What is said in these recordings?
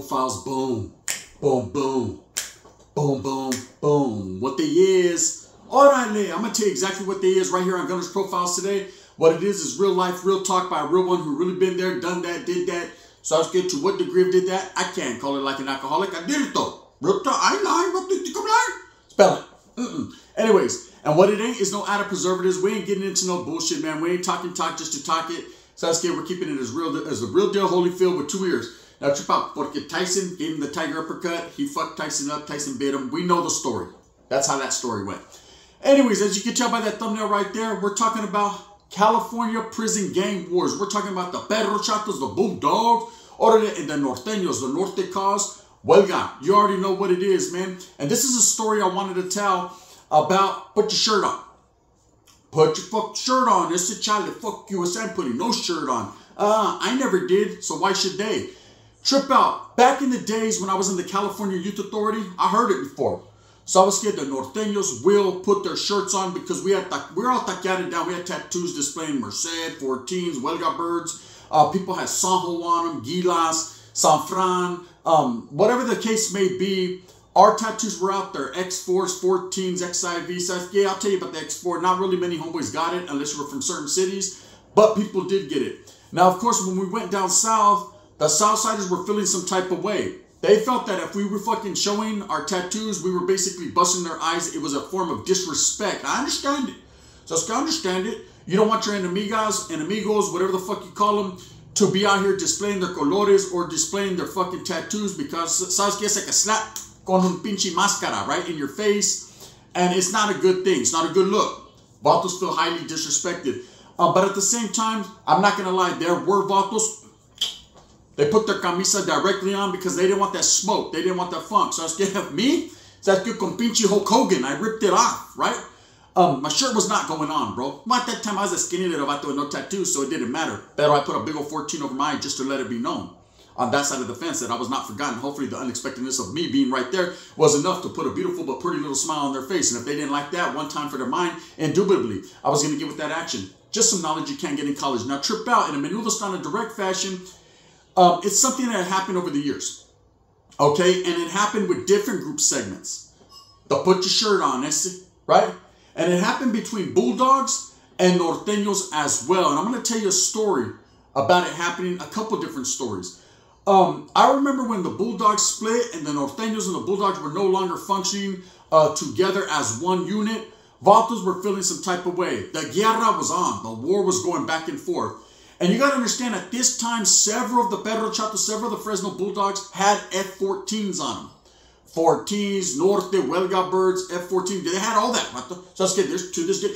profiles, boom, boom, boom, boom, boom, boom. What they is, alright, I'm going to tell you exactly what they is right here on Gunner's Profiles today. What it is real life, real talk by a real one who really been there, done that, did that. So I was getting to what degree of did that. I can't call it like an alcoholic. I did it though. Real talk, I ain't lying. What did you come lying? Spell it. Anyways, and what it ain't is no added preservatives. We ain't getting into no bullshit, man. We ain't talking talk just to talk it. Sasuke, we're keeping it as the real deal Holyfield with 2 ears. Now, trip out, porque Tyson gave him the tiger uppercut. He fucked Tyson up. Tyson bit him. We know the story. That's how that story went. Anyways, as you can tell by that thumbnail right there, we're talking about California prison gang wars. We're talking about the Perro Chatos, the Bulldogs, and the Norteños, the Norte cause. Well, God, you already know what it is, man. And this is a story I wanted to tell about put your shirt on. Put your fuck shirt on. It's a child. Fuck you. I'm putting no shirt on. I never did, so why should they? Trip out. Back in the days when I was in the California Youth Authority, I heard it before. So I was scared the Norteños will put their shirts on because we're all taqueated down. We had tattoos displaying Merced, 14s, Huelga birds. People had Sanjo on them, Gilas, San Fran, whatever the case may be. Our tattoos were out there. X4s, 14s, XIVs. Yeah, I'll tell you about the X4. Not really many homeboys got it unless you were from certain cities, but people did get it. Now, of course, when we went down south, the Southsiders were feeling some type of way. They felt that if we were fucking showing our tattoos, we were basically busting their eyes. It was a form of disrespect. I understand it. So I understand it. You don't want your enemigas and amigos, whatever the fuck you call them, to be out here displaying their colores or displaying their fucking tattoos because sabes que es like a slap con un pinche máscara right in your face, and it's not a good thing. It's not a good look. Vatos feel highly disrespected. But at the same time, I'm not gonna lie, there were vatos. They put their camisa directly on because they didn't want that smoke. They didn't want that funk. So I was getting me. That's good con pinche Hulk Hogan. I ripped it off, right? My shirt was not going on, bro. Well, at that time, I was a skinny little vato with no tattoos, so it didn't matter. But I put a big old 14 over my eye just to let it be known on that side of the fence that I was not forgotten. Hopefully, the unexpectedness of me being right there was enough to put a beautiful but pretty little smile on their face. And if they didn't like that, one time for their mind, indubitably, I was going to get with that action. Just some knowledge you can't get in college. Now, trip out in a menudo style in direct fashion. It's something that happened over the years, okay? And it happened with different group segments. The put your shirt on, right? And it happened between Bulldogs and Norteños as well. And I'm going to tell you a story about it happening, a couple different stories. I remember when the Bulldogs split and the Norteños and the Bulldogs were no longer functioning together as one unit. Vatos were feeling some type of way. The guerra was on. The war was going back and forth. And you got to understand, at this time, several of the Perro Chatos, several of the Fresno Bulldogs had F-14s on them. 14s, Norte, Huelga birds, F-14. They had all that. So to this day,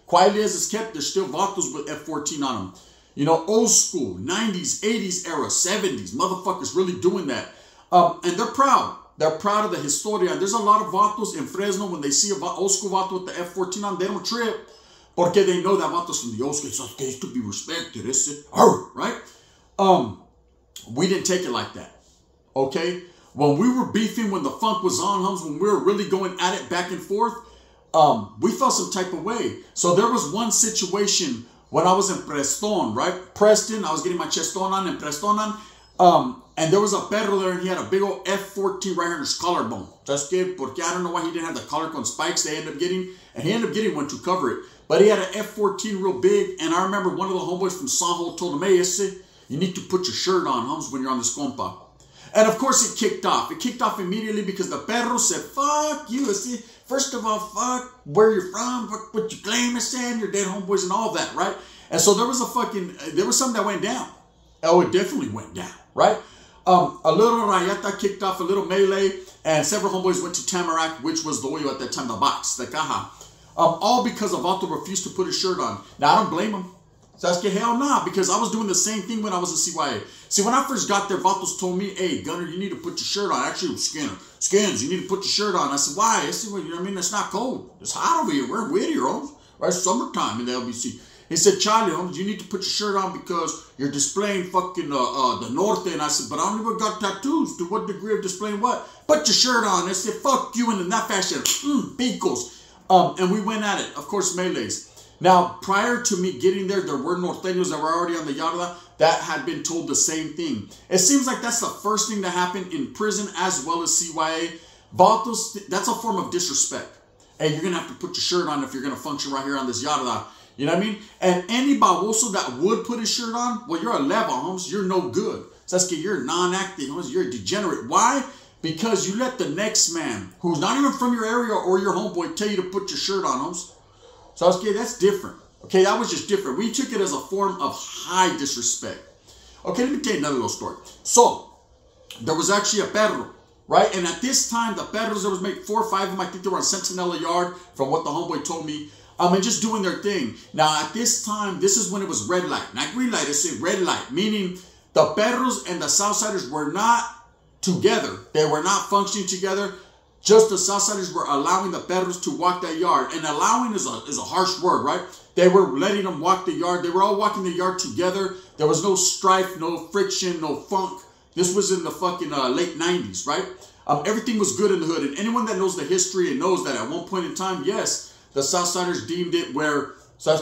quietly as it's kept, there's still vatos with F-14 on them. You know, old school, 90s, 80s era, 70s. Motherfuckers really doing that. And they're proud. They're proud of the historia. There's a lot of vatos in Fresno, when they see an old school vato with the F-14 on, they don't trip. Porque they know that vatos from the old school, so it's to be respected, right? We didn't take it like that, okay? When we were beefing, when the funk was on, when we were really going at it back and forth, we felt some type of way. So there was one situation when I was in Preston, right? Preston, I was getting my cheston on in Preston on, and there was a perro there, and he had a big old F-14 right here in his collarbone. Just que, porque I don't know why he didn't have the collar con spikes they ended up getting, and he ended up getting one to cover it. But he had an F-14 real big, and I remember one of the homeboys from Sanjo told him, hey, you need to put your shirt on, Holmes, when you're on this compa. And of course it kicked off. It kicked off immediately because the perro said, fuck you, first of all, fuck where you're from, fuck what you claim, and your dead homeboys and all that, right? And so there was something that went down. Oh, it definitely went down, right? A little rayata kicked off, a little melee, and several homeboys went to Tamarack, which was the oil at that time, the box, the caja. All because a vato refused to put his shirt on. Now, I don't blame him. That's que hell nah, because I was doing the same thing when I was a CYA. See, when I first got there, vatos told me, hey, Gunner, you need to put your shirt on. Actually, it was Skins, you need to put your shirt on. I said, why? I said, well, you know what I mean? It's not cold. It's hot over here. We're with here, Holmes. Right? It's summertime in the LBC. He said, Charlie, Holmes, you need to put your shirt on because you're displaying fucking the Norte. And I said, but I don't even got tattoos. To what degree of displaying what? Put your shirt on. I said, fuck you. And in that fashion, picos. And we went at it. Of course, melees. Now, prior to me getting there, there were norteños that were already on the yarda that had been told the same thing. It seems like that's the first thing to happen in prison as well as CYA. Vatos, that's a form of disrespect. Hey, you're going to have to put your shirt on if you're going to function right here on this yarda. You know what I mean? And any baboso that would put his shirt on, well, you're a leva, homes. You're no good. So that's you're non-active, homes. You're a degenerate. Why? Because you let the next man, who's not even from your area or your homeboy, tell you to put your shirt on, homes. So okay, that's different. Okay, that was just different. We took it as a form of high disrespect. Okay, let me tell you another little story. So, there was actually a perro, right? And at this time, the perros, there was maybe 4 or 5 of them. I think they were on Centinela Yard from what the homeboy told me. And just doing their thing. Now, at this time, this is when it was red light. Not green light, it's a red light. Meaning, the perros and the Southsiders were not together. They were not functioning together. Just the Southsiders were allowing the perros to walk that yard. And allowing is a harsh word, right? They were letting them walk the yard. They were all walking the yard together. There was no strife, no friction, no funk. This was in the fucking late 90s, right? Everything was good in the hood. And anyone that knows the history and knows that at one point in time, yes, the Southsiders deemed it where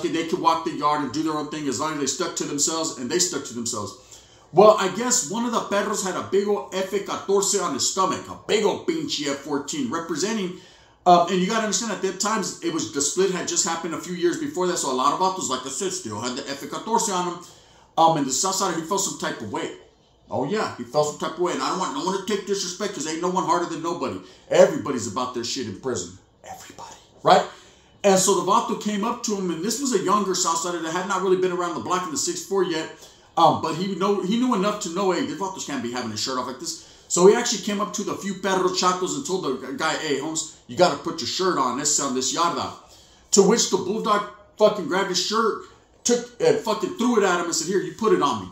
they could walk the yard and do their own thing as long as they stuck to themselves, and they stuck to themselves. Well, I guess one of the perros had a big old F-14 on his stomach, a big old pinche F-14 representing, and you got to understand at that time, it was, the split had just happened a few years before that, so a lot of vatos, like I said, still had the F-14 on them, and the Southsider, he felt some type of way. Oh yeah, he felt some type of way, and I don't want no one to take disrespect, because ain't no one harder than nobody. Everybody's about their shit in prison. Everybody, right? And so the vato came up to him, and this was a younger Southsider that had not really been around the block in the 6'4" yet. But he knew enough to know, hey, the vatos can't be having his shirt off like this. So he actually came up to the few perro chatos and told the guy, hey, Holmes, you got to put your shirt on this yarda. To which the bulldog fucking grabbed his shirt, took and fucking threw it at him and said, here, you put it on me.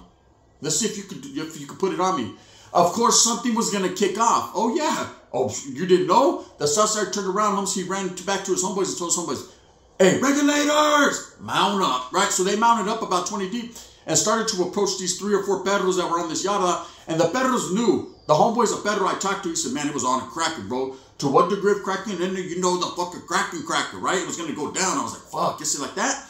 Let's see if you could put it on me. Of course, something was going to kick off. Oh, yeah. Oh, you didn't know? The Southside turned around, Holmes. He ran back to his homeboys and told his homeboys, hey, regulators, mount up, right? So they mounted up about 20 deep and started to approach these 3 or 4 perros that were on this yarda. And the perros knew. The homeboys of perro I talked to, he said, man, it was on a cracking, bro. To what degree of cracking? And then you know the fucking cracking cracker, right? It was going to go down. I was like, fuck, is it like that?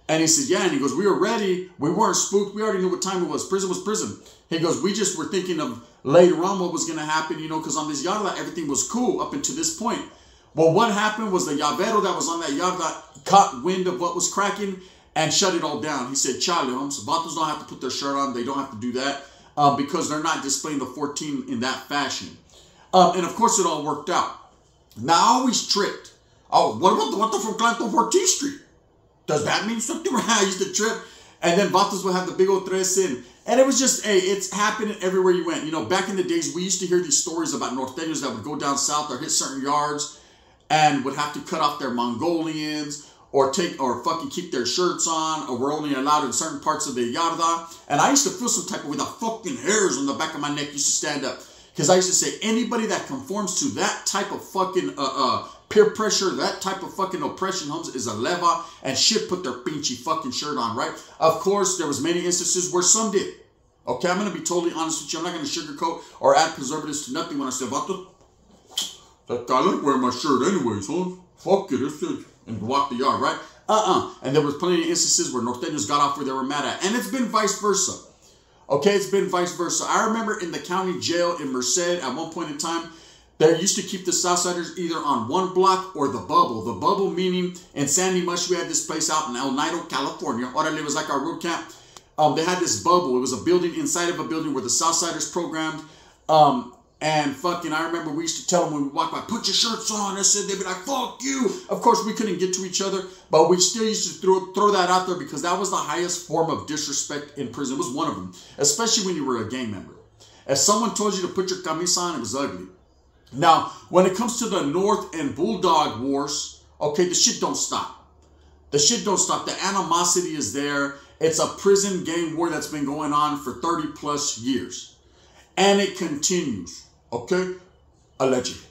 And he said, yeah. And he goes, we were ready. We weren't spooked. We already knew what time it was. Prison was prison. He goes, we just were thinking of later on what was going to happen, you know, because on this yarda, everything was cool up until this point. Well, what happened was the llavero that was on that yarda caught wind of what was cracking and shut it all down. He said, Charlie, vatos don't have to put their shirt on. They don't have to do that because they're not displaying the 14 in that fashion. And of course, it all worked out. Now, I always tripped. Oh, what about the vato from Clanton 14th Street? Does that mean something? I used to trip. And then vatos would have the big old tres in. And it was just, hey, it's happening everywhere you went. You know, back in the days, we used to hear these stories about norteños that would go down south or hit certain yards and would have to cut off their Mongolians or fucking keep their shirts on, or were only allowed in certain parts of the yarda. And I used to feel some type of way. The fucking hairs on the back of my neck used to stand up. Because I used to say, anybody that conforms to that type of fucking peer pressure, that type of fucking oppression, homes, is a leva, and shit put their pinchy fucking shirt on, right? Of course, there was many instances where some did. Okay, I'm going to be totally honest with you. I'm not going to sugarcoat or add preservatives to nothing when I say, vato, I like wearing my shirt anyways, huh? Fuck it, it's it. And walk the yard, right? And there was plenty of instances where norteños got off where they were mad at. And it's been vice versa. Okay, it's been vice versa. I remember in the county jail in Merced, at one point in time, they used to keep the Southsiders either on one block or the Bubble. The Bubble meaning in Sandy Mush, we had this place out in El Nido, California. Orale, it was like our road camp. They had this bubble. It was a building inside of a building where the Southsiders programmed. And fucking, I remember we used to tell them when we walked by, put your shirts on. I said, they'd be like, fuck you. Of course, we couldn't get to each other, but we still used to throw that out there because that was the highest form of disrespect in prison. It was one of them, especially when you were a gang member. If someone told you to put your camisa on, it was ugly. Now, when it comes to the North and Bulldog wars, okay, the shit don't stop. The shit don't stop. The animosity is there. It's a prison gang war that's been going on for 30 plus years. And it continues. Okay? Allegedly.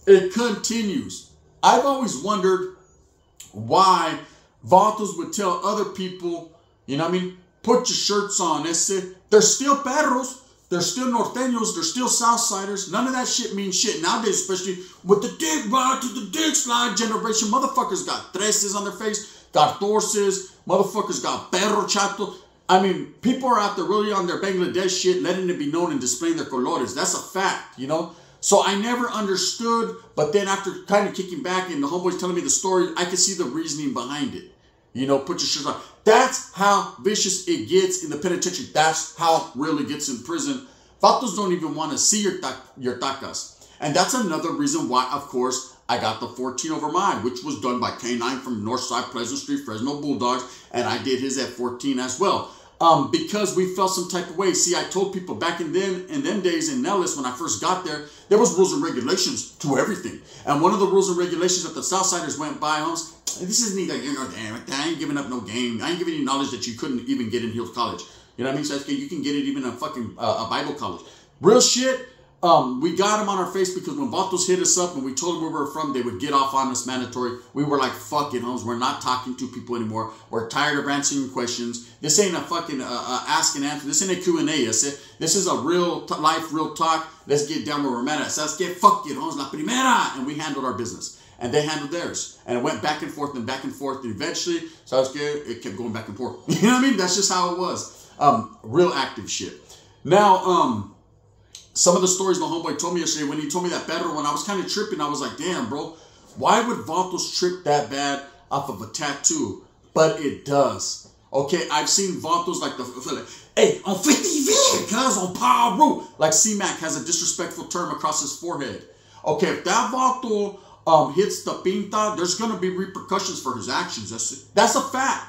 It continues. I've always wondered why vatos would tell other people, you know what I mean, put your shirts on. They're still perros. They're still norteños. They're still Southsiders. None of that shit means shit. Nowadays, especially with the dick ride to the dick slide generation, motherfuckers got treses on their face, catorces, motherfuckers got perro chato. I mean, people are out there really on their Bangladesh shit, letting it be known and displaying their colores. That's a fact, you know? So I never understood, but then after kind of kicking back and the homeboys telling me the story, I could see the reasoning behind it. You know, put your shirts on. That's how vicious it gets in the penitentiary. That's how it really gets in prison. Vatos don't even want to see your tacas. And that's another reason why, of course, I got the 14 over mine, which was done by K9 from Northside Pleasant Street, Fresno Bulldogs. And I did his at 14 as well. Because we felt some type of way. See, I told people back in them days in Nellis, when I first got there, there was rules and regulations to everything. And one of the rules and regulations that the Southsiders went by, homes, this is neither, you know, damn it, I ain't giving up no game. I ain't giving you knowledge that you couldn't even get in Hills College. You know what I mean? So you can get it even in a fucking a Bible college. Real shit. We got them on our face because when Vatos hit us up and we told them where we were from, they would get off on us mandatory. We were like, fuck it, homes. We're not talking to people anymore. We're tired of answering questions. This ain't a fucking ask and answer. This ain't a Q&A. This is a real life, real talk. Let's get down where we're at. Sabes que? Fuck it, homes. La primera. And we handled our business. And they handled theirs. And it went back and forth and back and forth. And eventually, sabes que? It kept going back and forth. You know what I mean? That's just how it was. Real active shit. Now, some of the stories the homeboy told me yesterday, when he told me that perro, when I was kind of tripping, I was like, damn, bro, why would Vatos trip that bad off of a tattoo? But it does. Okay, I've seen Vatos like hey, on 50 cuz on Paru. Like C-Mac has a disrespectful term across his forehead. Okay, if that Vato hits the pinta, there's going to be repercussions for his actions. That's a fact.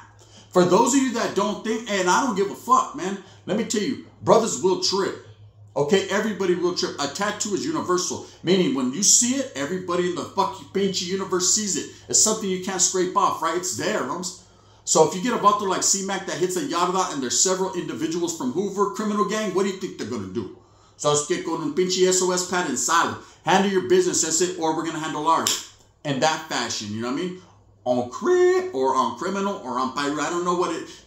For those of you that don't think, and I don't give a fuck, man, let me tell you, brothers will trip. Okay, everybody will trip. A tattoo is universal, meaning when you see it, everybody in the fucking pinche universe sees it. It's something you can't scrape off, right? It's there, homes. So if you get a vato like C-Mac that hits a yarda and there's several individuals from Hoover criminal gang, what do you think they're going to do? So es que con un pinche SOS pad inside, handle your business, that's it, or we're going to handle ours. In that fashion, you know what I mean? On crib or on criminal or on pyro, I don't know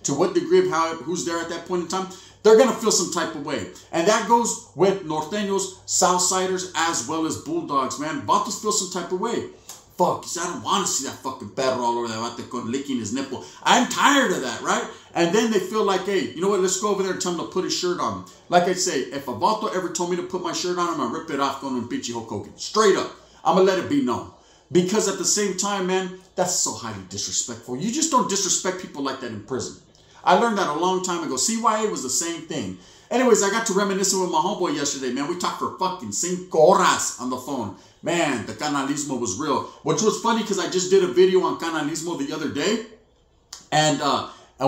to what degree of who's there at that point in time. They're going to feel some type of way. And that goes with Norteños, Southsiders, as well as Bulldogs, man. Vatos feel some type of way. Fuck, I don't want to see that fucking perro all over that vato licking his nipple. I'm tired of that, right? And then they feel like, hey, you know what? Let's go over there and tell him to put his shirt on. Like I say, if a vato ever told me to put my shirt on, I'm going to rip it off going to pinche Hulk Hogan. Straight up. I'm going to let it be known. Because at the same time, man, that's so highly disrespectful. You just don't disrespect people like that in prison. I learned that a long time ago. CYA was the same thing. Anyways, I got to reminiscing with my homeboy yesterday, man. We talked for fucking 5 horas on the phone. Man, the canalismo was real. Which was funny because I just did a video on canalismo the other day. And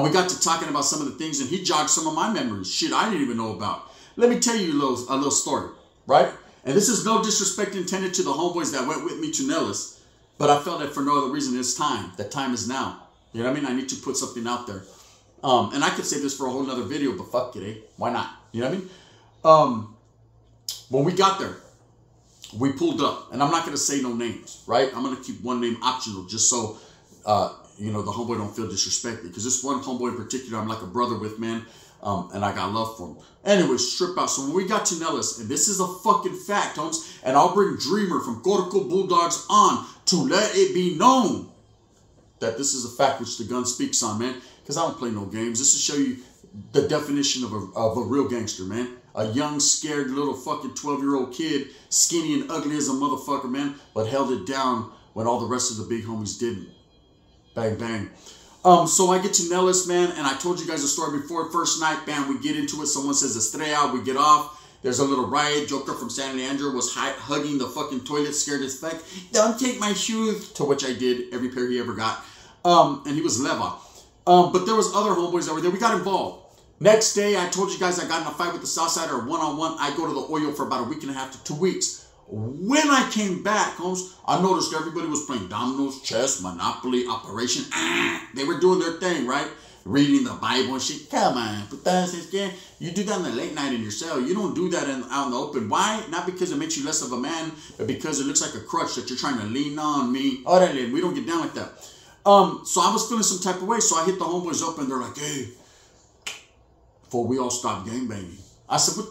we got to talking about some of the things, and he jogged some of my memories. Shit I didn't even know about. Let me tell you a little story, right? And this is no disrespect intended to the homeboys that went with me to Nellis. But I felt that for no other reason, it's time. The time is now. You know what I mean? I need to put something out there. And I could save this for a whole nother video, but fuck it, eh? Why not? You know what I mean? When we got there, we pulled up. And I'm not going to say no names, right? I'm going to keep one name optional just so, you know, the homeboy don't feel disrespected. Because this one homeboy in particular, I'm like a brother with, man. And I got love for him. Anyways, strip out. So when we got to Nellis, and this is a fucking fact, homes, and I'll bring Dreamer from Corco Bulldogs on to let it be known that this is a fact which the gun speaks on, man. Because I don't play no games. This will show you the definition of a real gangster, man. A young, scared little fucking 12-year-old kid, skinny and ugly as a motherfucker, man, but held it down when all the rest of the big homies didn't. Bang, bang. So I get to Nellis, man, and I told you guys a story before. First night, bam, we get into it. Someone says Estrella, we get off. There's a little riot. Joker from San Leandro was hugging the fucking toilet, scared as fuck. Don't take my shoes. To which I did, every pair he ever got. And he was Leva. But there was other homeboys that were there. We got involved. Next day, I told you guys I got in a fight with the Southsider one-on-one. I go to the oil for about a week and a half to 2 weeks. When I came back, homes, I noticed everybody was playing dominoes, chess, Monopoly, Operation. They were doing their thing, right? Reading the Bible and shit. Come on. You do that in the late night in your cell. You don't do that out in the open. Why? Not because it makes you less of a man, but because it looks like a crutch that you're trying to lean on me. Orale, we don't get down like that. So I was feeling some type of way, so I hit the homeboys up, and they're like, hey, before we all stopped gangbanging. I said,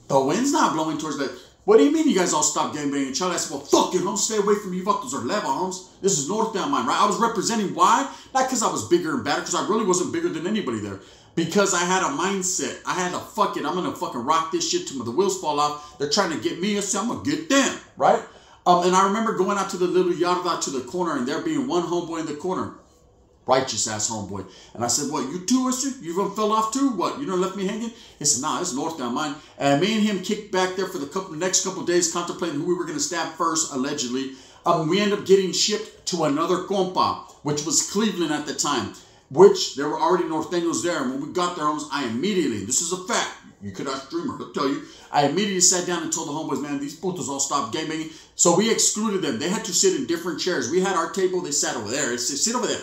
The wind's not blowing towards that. What do you mean you guys all stop gangbanging? Charlie, I said, well, fuck it, Holmes. Stay away from me. Vatos are leva, Holmes. This is North Down mine, right? I was representing why? Not because I was bigger and badder, because I really wasn't bigger than anybody there. Because I had a mindset. I had to fuck it. I'm going to fucking rock this shit till the wheels fall off. They're trying to get me. I said, I'm going to get them, right? And I remember going out to the little yarda to the corner and there being one homeboy in the corner. Righteous ass homeboy. And I said, what, you too, Esther? You even fell off too? What, you done left me hanging? He said, nah, it's North Down mine. And me and him kicked back there for the next couple of days, contemplating who we were going to stab first, allegedly. We ended up getting shipped to another compa, which was Cleveland at the time, which there were already Norteños there. And when we got there, I immediately, this is a fact, you could ask Dreamer, he'll tell you, I immediately sat down and told the homeboys, man, these putos all stopped gangbanging. So we excluded them. They had to sit in different chairs. We had our table, they sat over there. They said, sit over there.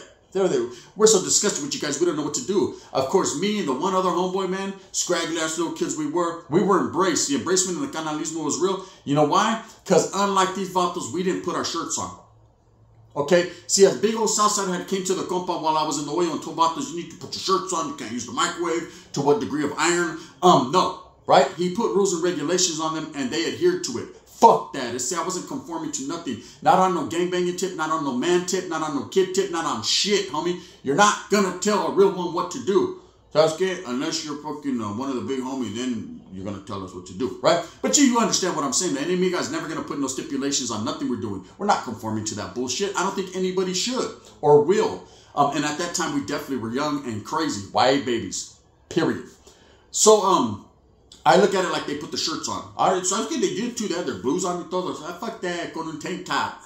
We're so disgusted with you guys, we don't know what to do. Of course, me and the one other homeboy, man, scraggly ass little kids we were embraced. The embracement and the canalismo was real. You know why? Because unlike these vatos, we didn't put our shirts on. Okay? See, as big old Southside had came to the compa while I was in the oil and told vatos, you need to put your shirts on, you can't use the microwave, to what degree of iron? No, right? He put rules and regulations on them and they adhered to it. Fuck that. It's, I wasn't conforming to nothing. Not on no gangbanging tip, not on no man tip, not on no kid tip, not on shit, homie. You're not gonna tell a real one what to do. Sasuke, unless you're fucking one of the big homies, then you're gonna tell us what to do, right? But you understand what I'm saying. The enemy guy's never gonna put no stipulations on nothing we're doing. We're not conforming to that bullshit. I don't think anybody should or will. And at that time, we definitely were young and crazy. White babies, period. So, I look at it like they put the shirts on. All right, so I was getting they did too. They had their blues on me. Todos. I fuck that. Con un tank top.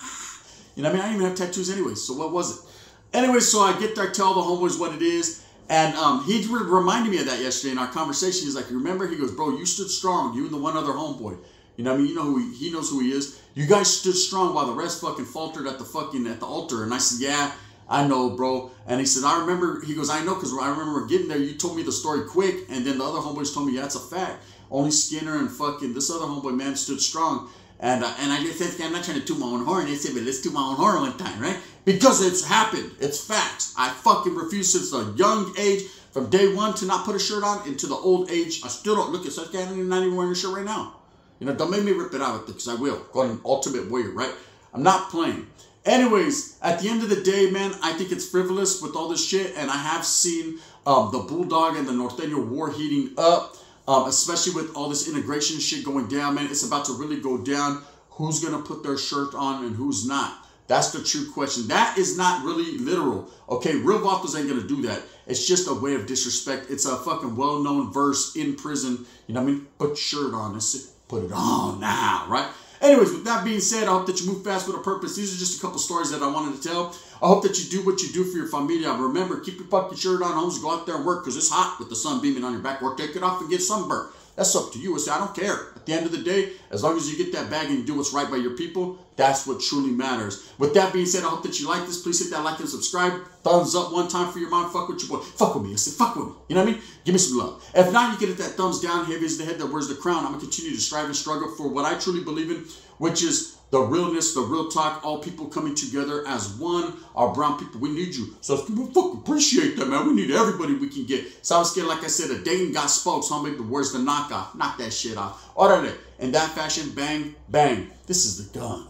You know what I mean? I didn't even have tattoos anyway. So what was it? Anyway, so I get there, tell the homeboys what it is. And he reminded me of that yesterday in our conversation. He's like, remember? He goes, bro, you stood strong. You and the one other homeboy. You know what I mean? You know who he knows who he is. You guys stood strong while the rest fucking faltered at the altar. And I said, yeah, I know, bro. And he said, I remember. He goes, I know, because I remember getting there. You told me the story quick. And then the other homeboys told me, yeah, it's a fact. Only Skinner and fucking this other homeboy, man, stood strong. And I just said, I'm not trying to toot my own horn. They said, but let's toot my own horn one time, right? Because it's happened. It's facts. I fucking refuse since a young age, from day one, to not put a shirt on, into the old age. I still don't look at such guy. I'm not even wearing a shirt right now. You know, don't make me rip it out because I will. Go on an ultimate warrior, right? I'm not playing. Anyways, at the end of the day, man, I think it's frivolous with all this shit. And I have seen the Bulldog and the Norteño war heating up. Especially with all this integration shit going down, man. It's about to really go down. Who's going to put their shirt on and who's not? That's the true question. That is not really literal. Okay, real vatos ain't going to do that. It's just a way of disrespect. It's a fucking well-known verse in prison. You know what I mean? Put your shirt on. Put it on now, right? Anyways, with that being said, I hope that you move fast with a purpose. These are just a couple stories that I wanted to tell. I hope that you do what you do for your familia. Remember, keep your fucking shirt on, homes. Go out there and work because it's hot with the sun beaming on your back. Or take it off and get sunburned. That's up to you. I don't care. At the end of the day, as long as you get that bag and you do what's right by your people, that's what truly matters. With that being said, I hope that you like this. Please hit that like and subscribe. Thumbs up one time for your mom. Fuck with your boy. Fuck with me. I said, fuck with me. You know what I mean? Give me some love. If not, you can hit that thumbs down. Heavy is the head that wears the crown. I'm going to continue to strive and struggle for what I truly believe in, which is the realness, the real talk, all people coming together as one. Our brown people, we need you. So we fucking appreciate that, man. We need everybody we can get. So I was scared, like I said, a Dane got spokes, homie, but where's the knockoff? Knock that shit off. Orale. In that fashion, bang, bang. This is the gun.